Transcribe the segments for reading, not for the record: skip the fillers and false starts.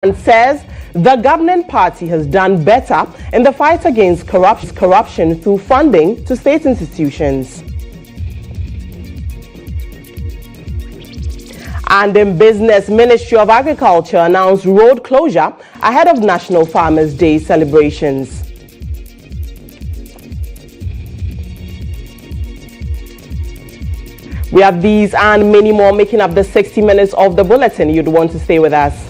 and says the governing party has done better in the fight against corruption through funding to state institutions. And in business, Ministry of Agriculture announced road closure ahead of National Farmers' Day celebrations. We have these and many more making up the 60 minutes of the bulletin. You'd want to stay with us.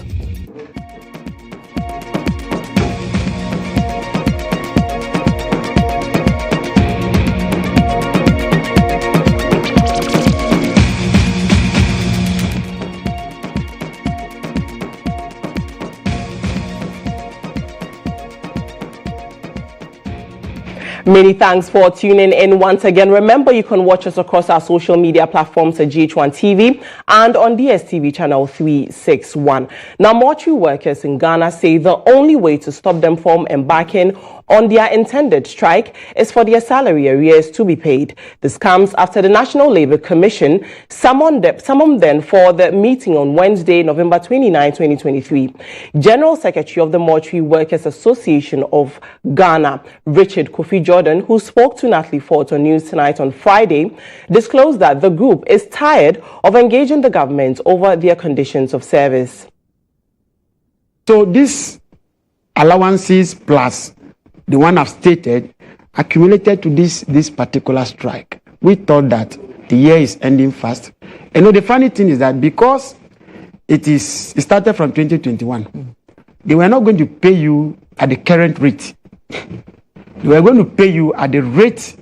Many thanks for tuning in once again. Remember, you can watch us across our social media platforms at GHOne TV and on DSTV channel 361. Now, mortuary workers in Ghana say the only way to stop them from embarking on their intended strike is for their salary arrears to be paid. This comes after the National Labour Commission summoned them for the meeting on Wednesday, November 29, 2023. General Secretary of the Mortuary Workers Association of Ghana, Richard Kofi Jordan, who spoke to Natalie Ford on News Tonight on Friday, disclosed that the group is tired of engaging the government over their conditions of service. So these allowances plus the one I've stated accumulated to this particular strike. We thought that the year is ending fast. And the funny thing is that because it started from 2021, they were not going to pay you at the current rate. They were going to pay you at the rate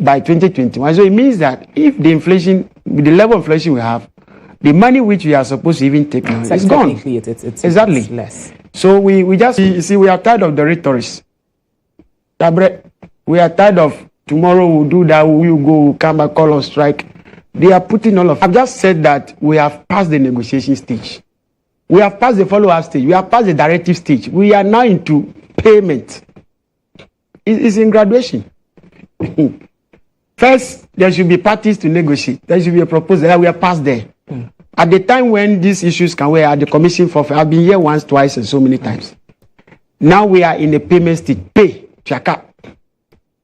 by 2021. So it means that if the inflation, with the level of inflation we have, the money which we are supposed to even take now is gone. It's exactly. Less. So we just see we are tired of the rhetorics. We are tired of tomorrow we'll do that, we'll go, we'll come back, call on strike. They are putting all of. I've just said that we have passed the negotiation stage. We have passed the follow-up stage. We have passed the directive stage. We are now into payment. It's in graduation. First, there should be parties to negotiate. There should be a proposal that we are past there. At the time when these issues can weigh at the commission for, I've been here once, twice, and so many times. Now we are in the payment stage. Pay. Chaka.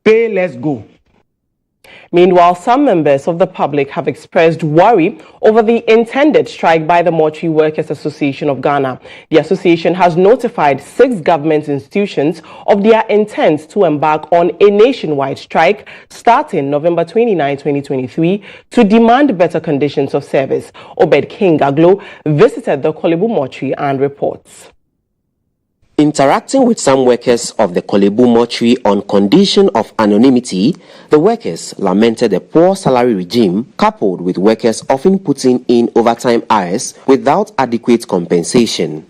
Pay, let's go. Meanwhile, some members of the public have expressed worry over the intended strike by the Mortuary Workers Association of Ghana. The association has notified 6 government institutions of their intent to embark on a nationwide strike starting November 29, 2023 to demand better conditions of service. Obed King Aglo visited the Kolebu Mortuary and reports. Interacting with some workers of the Kolebu mortuary on condition of anonymity, the workers lamented the poor salary regime coupled with workers often putting in overtime hours without adequate compensation.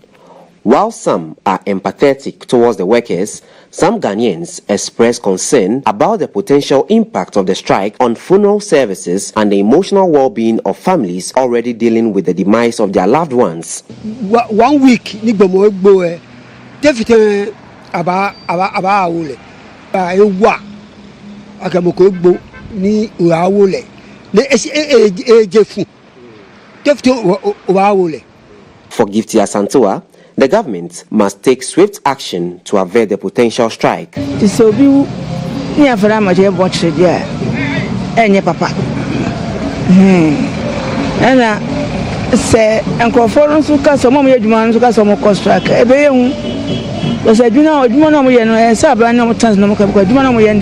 While some are empathetic towards the workers, some Ghanaians express concern about the potential impact of the strike on funeral services and the emotional well-being of families already dealing with the demise of their loved ones. 1 week, Definitely about awole. Ewa akamoko gbo ni awole. Le jefu. Definitely awole. For Gifty Asantua, the government must take swift action to avert the potential strike. So bi ni afara ma je watch there. Enye papa. Ela se enkrofo nso ka so mo yeduma nso ka so mo strike. Ebe hu because I do not know we are Sabra no trans no because do not know we are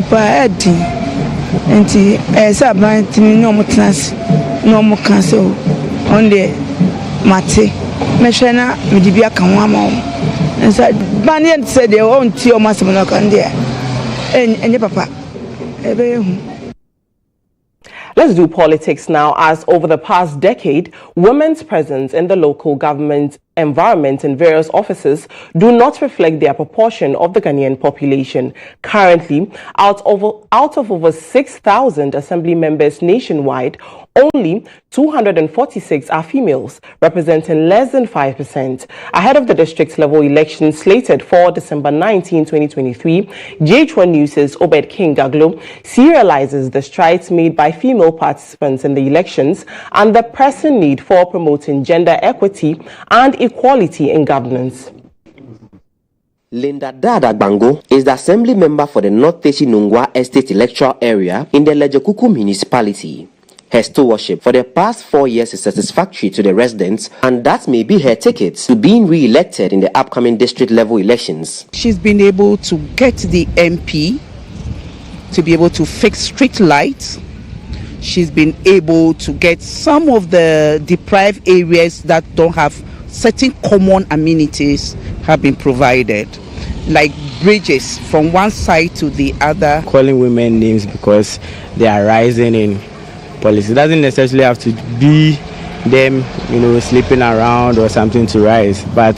pa edi enti Sabra timi no trans no mo cancel on the mate me hwena me di bia kan wa ma and said banian said they won't see o masem no kan there enye papa ebe hu. Let's do politics now, as over the past decade, women's presence in the local government environment in various offices do not reflect their proportion of the Ghanaian population. Currently, out of over 6,000 assembly members nationwide, only 246 are females, representing less than 5%. Ahead of the district level election slated for December 19, 2023, GHOne News' Obed King Gaglo serializes the strides made by female participants in the elections and the pressing need for promoting gender equity and equality in governance. Linda Dada Bango is the assembly member for the North Teshi Nungwa Estate electoral area in the Lejokuku municipality. Her stewardship for the past 4 years is satisfactory to the residents, and that may be her ticket to being re-elected in the upcoming district level elections. She's been able to get the MP to be able to fix street lights. She's been able to get some of the deprived areas that don't have certain common amenities have been provided, like bridges from one side to the other. Calling women names because they are rising in policy. It doesn't necessarily have to be them, sleeping around or something to rise. But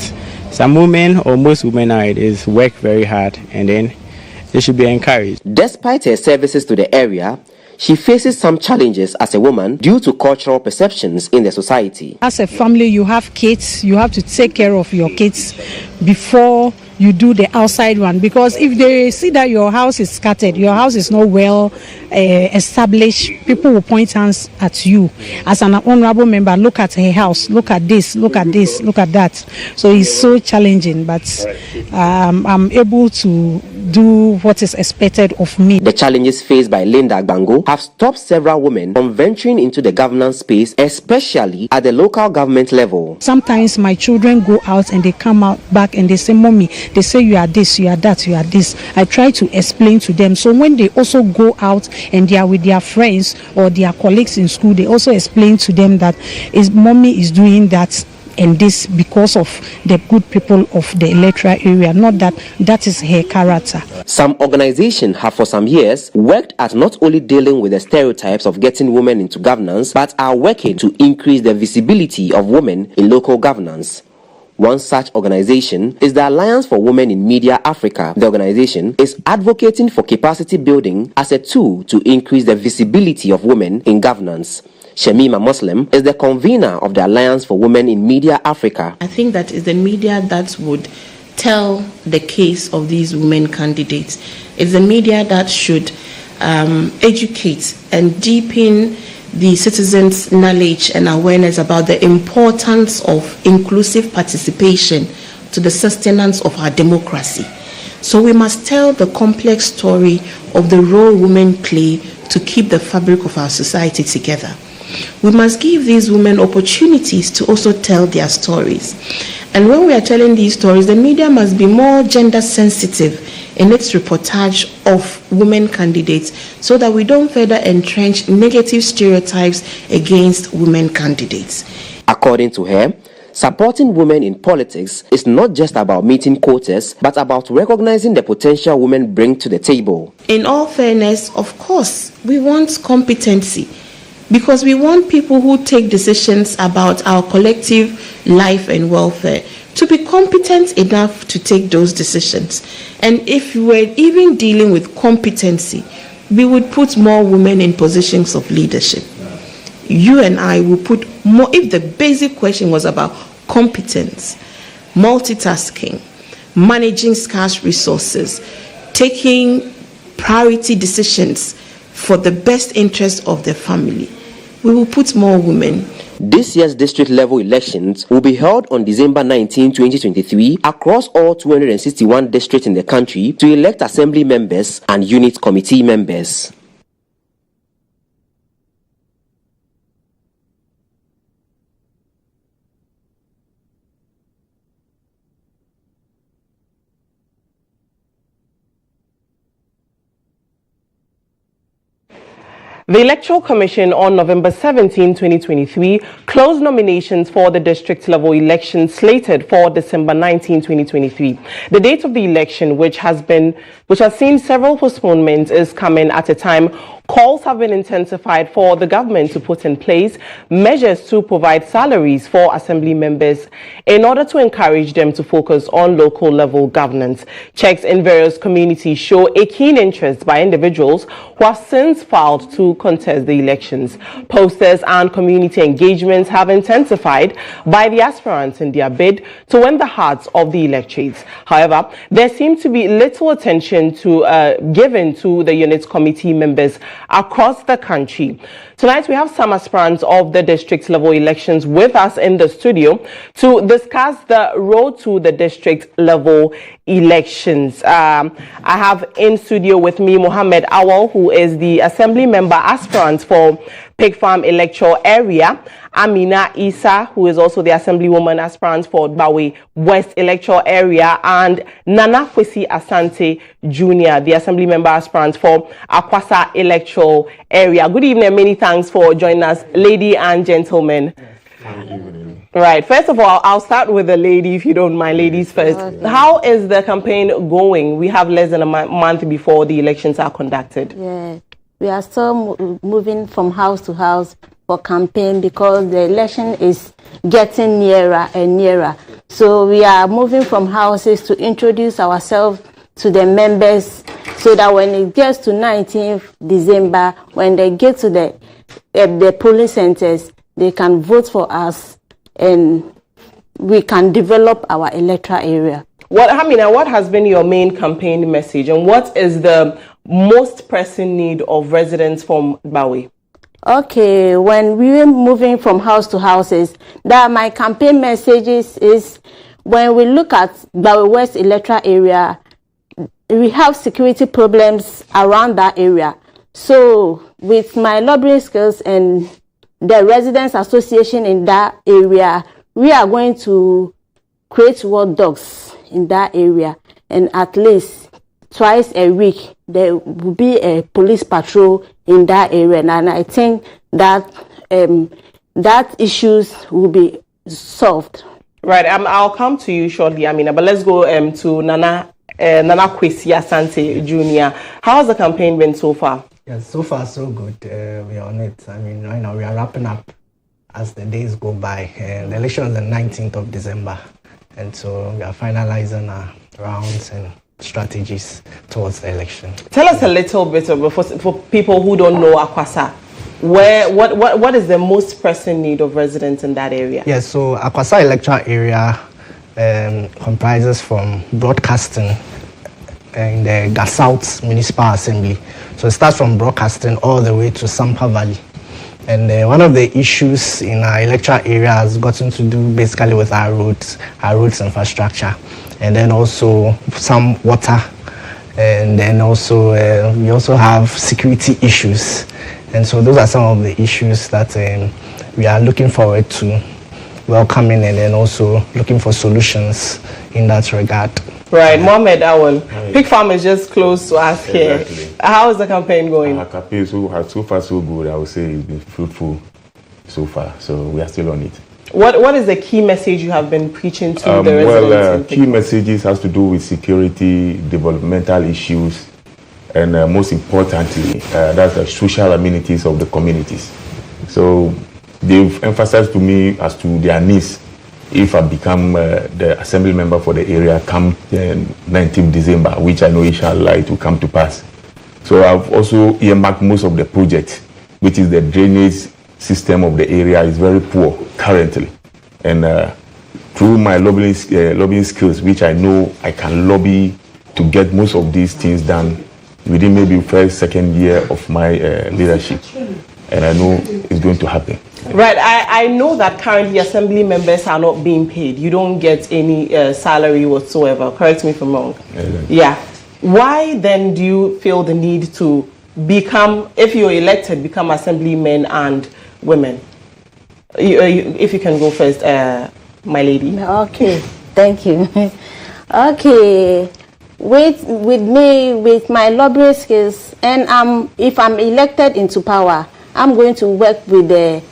some women, or most women nowadays, work very hard, and then they should be encouraged. Despite her services to the area, she faces some challenges as a woman due to cultural perceptions in the society. As a family, you have kids, you have to take care of your kids before you do the outside one, because if they see that your house is scattered, your house is not well established, people will point hands at you. As an honorable member, look at her house, look at this, look at this, look at that. So it's so challenging, but I'm able to do what is expected of me. The challenges faced by Linda Bango have stopped several women from venturing into the governance space, especially at the local government level. Sometimes my children go out and they come out back and they say, "Mommy," they say, "You are this, you are that, you are this." I try to explain to them. So when they also go out and they are with their friends or their colleagues in school, they also explain to them that mommy is doing that and this because of the good people of the electoral area, not that is her character. Some organizations have for some years worked at not only dealing with the stereotypes of getting women into governance, but are working to increase the visibility of women in local governance. One such organization is the Alliance for Women in Media Africa. The organization is advocating for capacity building as a tool to increase the visibility of women in governance. Shamima Muslim is the convener of the Alliance for Women in Media Africa. I think that is the media that would tell the case of these women candidates. It's the media that should educate and deepen the citizens' knowledge and awareness about the importance of inclusive participation to the sustenance of our democracy. So we must tell the complex story of the role women play to keep the fabric of our society together. We must give these women opportunities to also tell their stories. And when we are telling these stories, the media must be more gender sensitive in its reportage of women candidates so that we don't further entrench negative stereotypes against women candidates. According to her, supporting women in politics is not just about meeting quotas, but about recognizing the potential women bring to the table. In all fairness, of course, we want competency, because we want people who take decisions about our collective life and welfare to be competent enough to take those decisions. And if we were even dealing with competency, we would put more women in positions of leadership. You and I will put more, if the basic question was about competence, multitasking, managing scarce resources, taking priority decisions for the best interest of the family, we will put more women. This year's district level elections will be held on December 19, 2023 across all 261 districts in the country to elect assembly members and unit committee members. The Electoral Commission on November 17, 2023 closed nominations for the district level election slated for December 19, 2023. The date of the election, which has seen several postponements, is coming at a time Calls have been intensified for the government to put in place measures to provide salaries for assembly members in order to encourage them to focus on local level governance. Checks in various communities show a keen interest by individuals who have since filed to contest the elections. Posters and community engagements have intensified by the aspirants in their bid to win the hearts of the electorates. However, there seems to be little attention given to the unit committee members across the country. Tonight, we have some aspirants of the district level elections with us in the studio to discuss the road to the district level elections. I have in studio with me Mohammed Awal, who is the assembly member aspirant for Pig Farm electoral area, Amina Isa, who is also the assemblywoman aspirant for Bawe West electoral area, and Nana Kwesi Asante Jr., the assembly member aspirant for Akwasa electoral area. Good evening, many thanks for joining us, lady and gentlemen. Good evening. Right, first of all, I'll start with the lady, if you don't mind, ladies first. Okay. How is the campaign going? We have less than a month before the elections are conducted. Yeah. We are still moving from house to house for campaign because the election is getting nearer and nearer. So we are moving from houses to introduce ourselves to the members so that when it gets to 19th December, when they get to the polling centers, they can vote for us and we can develop our electoral area. What has been your main campaign message, and what is the most pressing need of residents from Bawe? Okay, when we were moving from house to houses, that my campaign messages is when we look at Bawe West electoral area, we have security problems around that area. So with my lobbying skills and the residents association in that area, we are going to create watchdogs in that area, and at least twice a week there will be a police patrol in that area, and I think that that issues will be solved. Right, I'll come to you shortly, Amina, but let's go to Nana Kwesi Asante Jr. How has the campaign been so far? Yes, so far so good. We are on it. I mean, right now we are wrapping up as the days go by. The election is the 19th of December, and so we are finalizing our rounds and strategies towards the election. Tell us a little bit for people who don't know Akwasa. What is the most pressing need of residents in that area? Yes, so Akwasa electoral area comprises from broadcasting in the Gasouth Municipal Assembly. So it starts from broadcasting all the way to Sampa Valley. And one of the issues in our electoral area has gotten to do basically with our roads infrastructure, and then also some water, and then also we also have security issues. And so those are some of the issues that we are looking forward to welcoming, and then also looking for solutions in that regard. Right, Mohammed Awal, Pig Farm is just close to us here. How is the campaign going? Our campaign so far so good. I would say it's been fruitful so far, so we are still on it. What is the key message you have been preaching to the residents? Key messages has to do with security, developmental issues, and most importantly, that's the social amenities of the communities. So they've emphasized to me as to their needs if I become the assembly member for the area come 19th December, which I know inshallah it will come to pass. So I've also earmarked most of the projects, which is the drainage system of the area is very poor currently. And through my lobbying skills, which I know I can lobby to get most of these things done within maybe first, second year of my leadership. And I know it's going to happen. Right, I know that currently assembly members are not being paid. You don't get any salary whatsoever. Correct me if I'm wrong. Yeah. Why then do you feel the need to become, if you're elected, become assemblymen and women? If you can go first, my lady. Okay, thank you. Okay, with me, with my lobbying skills, and if I'm elected into power, I'm going to work with the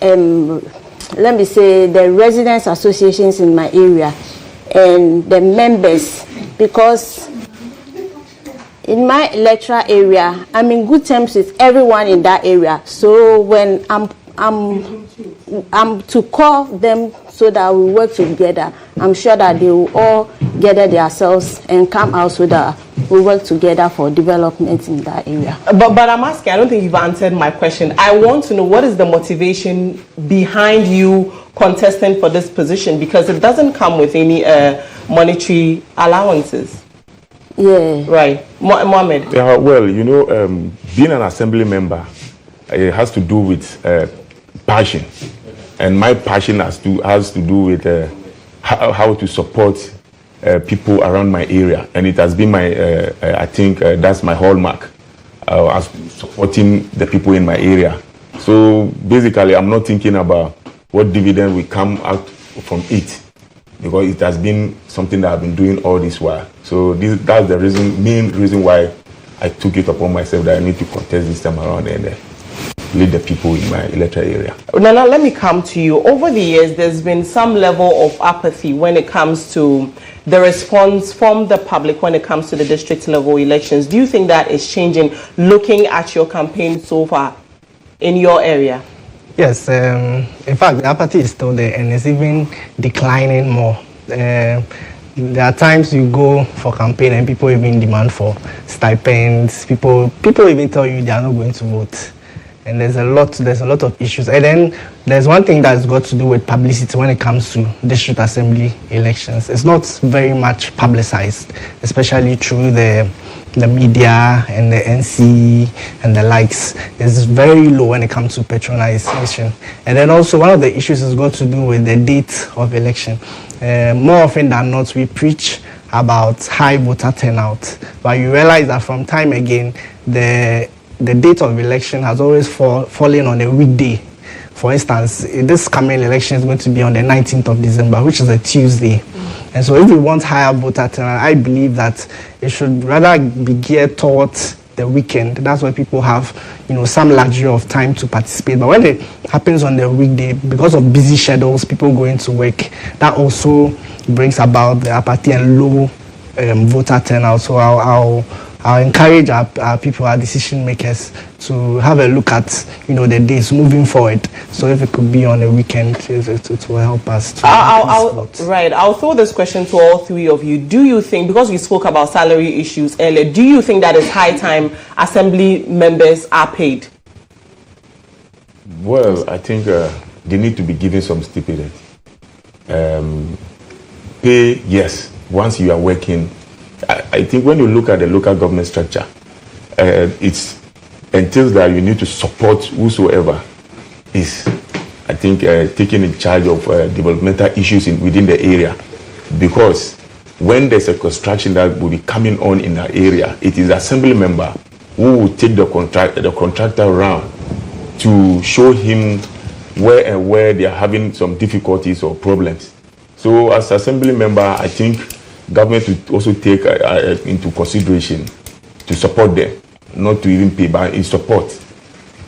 let me say the residents associations in my area and the members, because In my electoral area, I'm in good terms with everyone in that area. So when I'm to call them so that we work together, I'm sure that they will all gather themselves and come out so that we work together for development in that area. But I'm asking, I don't think you've answered my question. I want to know, what is the motivation behind you contesting for this position? Because it doesn't come with any monetary allowances. Yeah. Right. Mohammed? Yeah, well, you know, being an assembly member, it has to do with passion. And my passion has to do with how to support people around my area. And it has been my, I think that's my hallmark, as supporting the people in my area. So basically, I'm not thinking about what dividend will come out from it, because it has been something that I've been doing all this while. So that's the main reason why I took it upon myself that I need to contest this time around and lead the people in my electoral area. Nana, let me come to you. Over the years, there's been some level of apathy when it comes to the response from the public when it comes to the district level elections. Do you think that is changing, looking at your campaign so far in your area? Yes, in fact, the apathy is still there and it's even declining more. There are times you go for campaign and people even demand for stipends. People even tell you they are not going to vote. And there's a lot of issues. And then there's one thing that's got to do with publicity when it comes to district assembly elections. It's not very much publicized, especially through the media and the NC and the likes. It's very low when it comes to patronization. And then also one of the issues has got to do with the date of election. More often than not, we preach about high voter turnout, but you realize that from time again, the date of election has always fallen on a weekday. For instance, this coming election is going to be on the 19th of December, which is a Tuesday. And so if we want higher voter turnout, I believe that it should rather be geared towards the weekend. That's where people have, some luxury of time to participate. But when it happens on the weekday, because of busy schedules, people going to work, that also brings about the apathy and low voter turnout. So I'll encourage our people, our decision makers, to have a look at, the days moving forward. So if it could be on a weekend, it will help us. I'll throw this question to all three of you. Do you think, because we spoke about salary issues earlier, do you think that it's high time assembly members are paid? Well, I think they need to be given some stipend. Pay, yes, once you are working. I think when you look at the local government structure, it entails that you need to support whosoever is, I think, taking in charge of developmental issues within the area. Because when there's a construction that will be coming on in that area, it is the assembly member who will take the contractor around to show him where they are having some difficulties or problems. So as assembly member, I think government will also take into consideration to support them, not to even pay, but in support.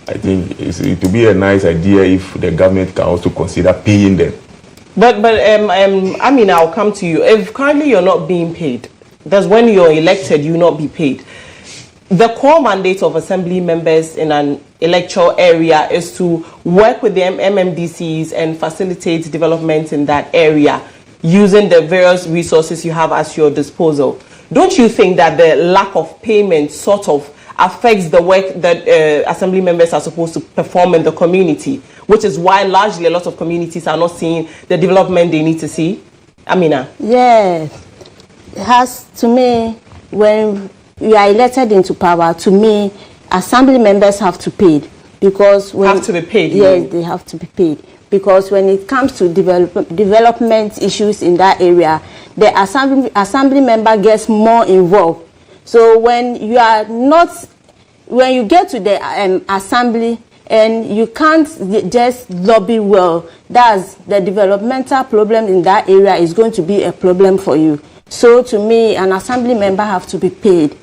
I think it would be a nice idea if the government can also consider paying them. But I'll come to you. If currently you're not being paid, that's when you're elected, you not be paid. The core mandate of assembly members in an electoral area is to work with the MMDCs and facilitate development in that area, using the various resources you have at your disposal. Don't you think that the lack of payment sort of affects the work that assembly members are supposed to perform in the community, which is why largely a lot of communities are not seeing the development they need to see? Amina? Yes. It has, to me, when you are elected into power, to me, assembly members have to pay. Because when have to be paid? Yes, they have to be paid. Because when it comes to development issues in that area, the assembly member gets more involved. So when you get to the assembly and you can't just lobby well, that's the developmental problem in that area is going to be a problem for you. So to me, an assembly member have to be paid.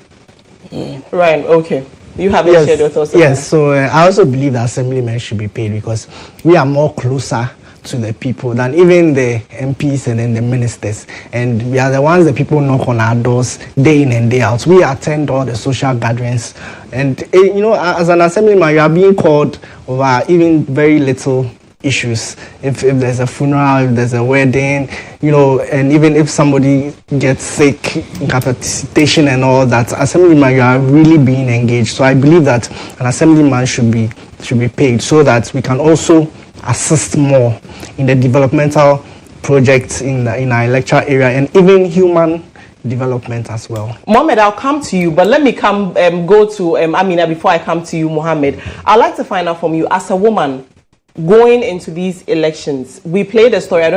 Yeah. Right, okay. You haven't shared your thoughts on Yes, so I also believe that assemblymen should be paid because we are more closer to the people than even the MPs and then the ministers. And we are the ones that people knock on our doors day in and day out. We attend all the social gatherings. And, you know, as an assemblyman, you are being called over even very little issues. If there's a funeral, if there's a wedding, you know, and even if somebody gets sick, incapacitation and all that, assemblyman, you are really being engaged. So I believe that an assemblyman should be paid so that we can also assist more in the developmental projects in our electoral area and even human development as well. Mohammed, I'll come to you, but let me go to Amina before I come to you, Mohammed. I'd like to find out from you, as a woman going into these elections, we played a story, I don't